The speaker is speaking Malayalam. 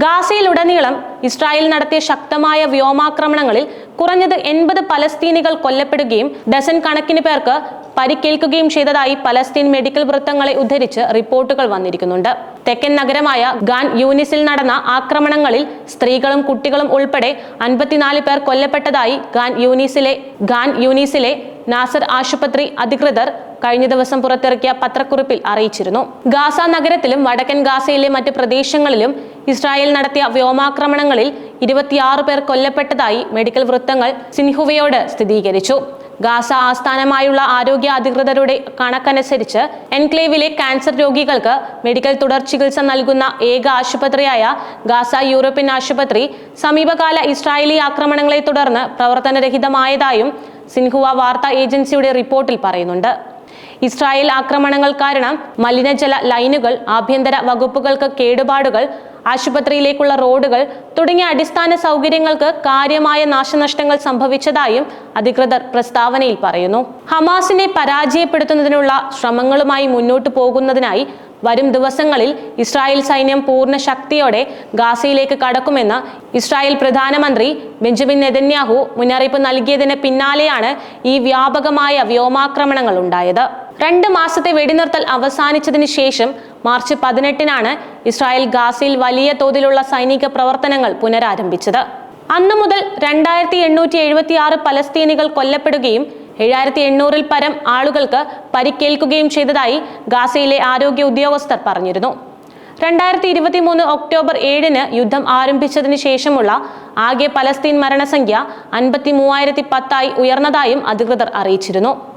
ഗാസയിലുടനീളം ഇസ്രായേൽ നടത്തിയ ശക്തമായ വ്യോമാക്രമണങ്ങളിൽ കുറഞ്ഞത് 80 പലസ്തീനികൾ കൊല്ലപ്പെടുകയും ഡസൻ കണക്കിന് പേർക്ക് പരിക്കേൽക്കുകയും ചെയ്തതായി പലസ്തീൻ മെഡിക്കൽ വൃത്തങ്ങളെ ഉദ്ധരിച്ച് റിപ്പോർട്ടുകൾ വന്നിരിക്കുന്നുണ്ട്. തെക്കൻ നഗരമായ ഖാൻ യൂനിസിൽ നടന്ന ആക്രമണങ്ങളിൽ സ്ത്രീകളും കുട്ടികളും ഉൾപ്പെടെ 54 പേർ കൊല്ലപ്പെട്ടതായി ഖാൻ യൂനിസിലെ നാസർ ആശുപത്രി അധികൃതർ കഴിഞ്ഞ ദിവസം പുറത്തിറക്കിയ പത്രക്കുറിപ്പിൽ അറിയിച്ചിരുന്നു. ഗാസ നഗരത്തിലും വടക്കൻ ഗാസയിലെ മറ്റ് പ്രദേശങ്ങളിലും ഇസ്രായേൽ നടത്തിയ വ്യോമാക്രമണങ്ങളിൽ 26 പേർ കൊല്ലപ്പെട്ടതായി മെഡിക്കൽ വൃത്തങ്ങൾ സിൻഹുവയോട് സ്ഥിരീകരിച്ചു. ഗാസ ആസ്ഥാനമായുള്ള ആരോഗ്യ അധികൃതരുടെ കണക്കനുസരിച്ച് എൻക്ലേവിലെ ക്യാൻസർ രോഗികൾക്ക് മെഡിക്കൽ തുടർ ചികിത്സ നൽകുന്ന ഏക ആശുപത്രിയായ ഗാസ യൂറോപ്യൻ ആശുപത്രി സമീപകാല ഇസ്രായേലി ആക്രമണങ്ങളെ തുടർന്ന് പ്രവർത്തനരഹിതമായതായും സിൻഹുവ വാർത്താ ഏജൻസിയുടെ റിപ്പോർട്ടിൽ പറയുന്നുണ്ട്. ഇസ്രായേൽ ആക്രമണങ്ങൾ കാരണം മലിനജല ലൈനുകൾ, ആഭ്യന്തര വകുപ്പുകൾക്ക് കേടുപാടുകൾ, ആശുപത്രിയിലേക്കുള്ള റോഡുകൾ തുടങ്ങിയ അടിസ്ഥാന സൗകര്യങ്ങൾക്ക് കാര്യമായ നാശനഷ്ടങ്ങൾ സംഭവിച്ചതായും അധികൃതർ പ്രസ്താവനയിൽ പറയുന്നു. ഹമാസിനെ പരാജയപ്പെടുത്തുന്നതിനുള്ള ശ്രമങ്ങളുമായി മുന്നോട്ടു പോകുന്നതിനായി വരും ദിവസങ്ങളിൽ ഇസ്രായേൽ സൈന്യം പൂർണ്ണ ശക്തിയോടെ ഗാസയിലേക്ക് കടക്കുമെന്ന് ഇസ്രായേൽ പ്രധാനമന്ത്രി ബെഞ്ചമിൻ നെതന്യാഹു മുന്നറിയിപ്പ് നൽകിയതിന് പിന്നാലെയാണ് ഈ വ്യാപകമായ വ്യോമാക്രമണങ്ങൾ ഉണ്ടായത്. 2 മാസത്തെ വെടിനിർത്തൽ അവസാനിച്ചതിന് ശേഷം മാർച്ച് 18-നാണ് ഇസ്രായേൽ ഗാസയിൽ വലിയ തോതിലുള്ള സൈനിക പ്രവർത്തനങ്ങൾ പുനരാരംഭിച്ചത്. അന്നു മുതൽ 2876 പലസ്തീനികൾ കൊല്ലപ്പെടുകയും 7800-ൽ പരം ആളുകൾക്ക് പരിക്കേൽക്കുകയും ചെയ്തതായി ഗാസയിലെ ആരോഗ്യ ഉദ്യോഗസ്ഥർ പറഞ്ഞിരുന്നു. 2023 ഒക്ടോബർ 7-ന് യുദ്ധം ആരംഭിച്ചതിന് ശേഷമുള്ള ആകെ പലസ്തീൻ മരണസംഖ്യ 53,010 ഉയർന്നതായും അധികൃതർ അറിയിച്ചിരുന്നു.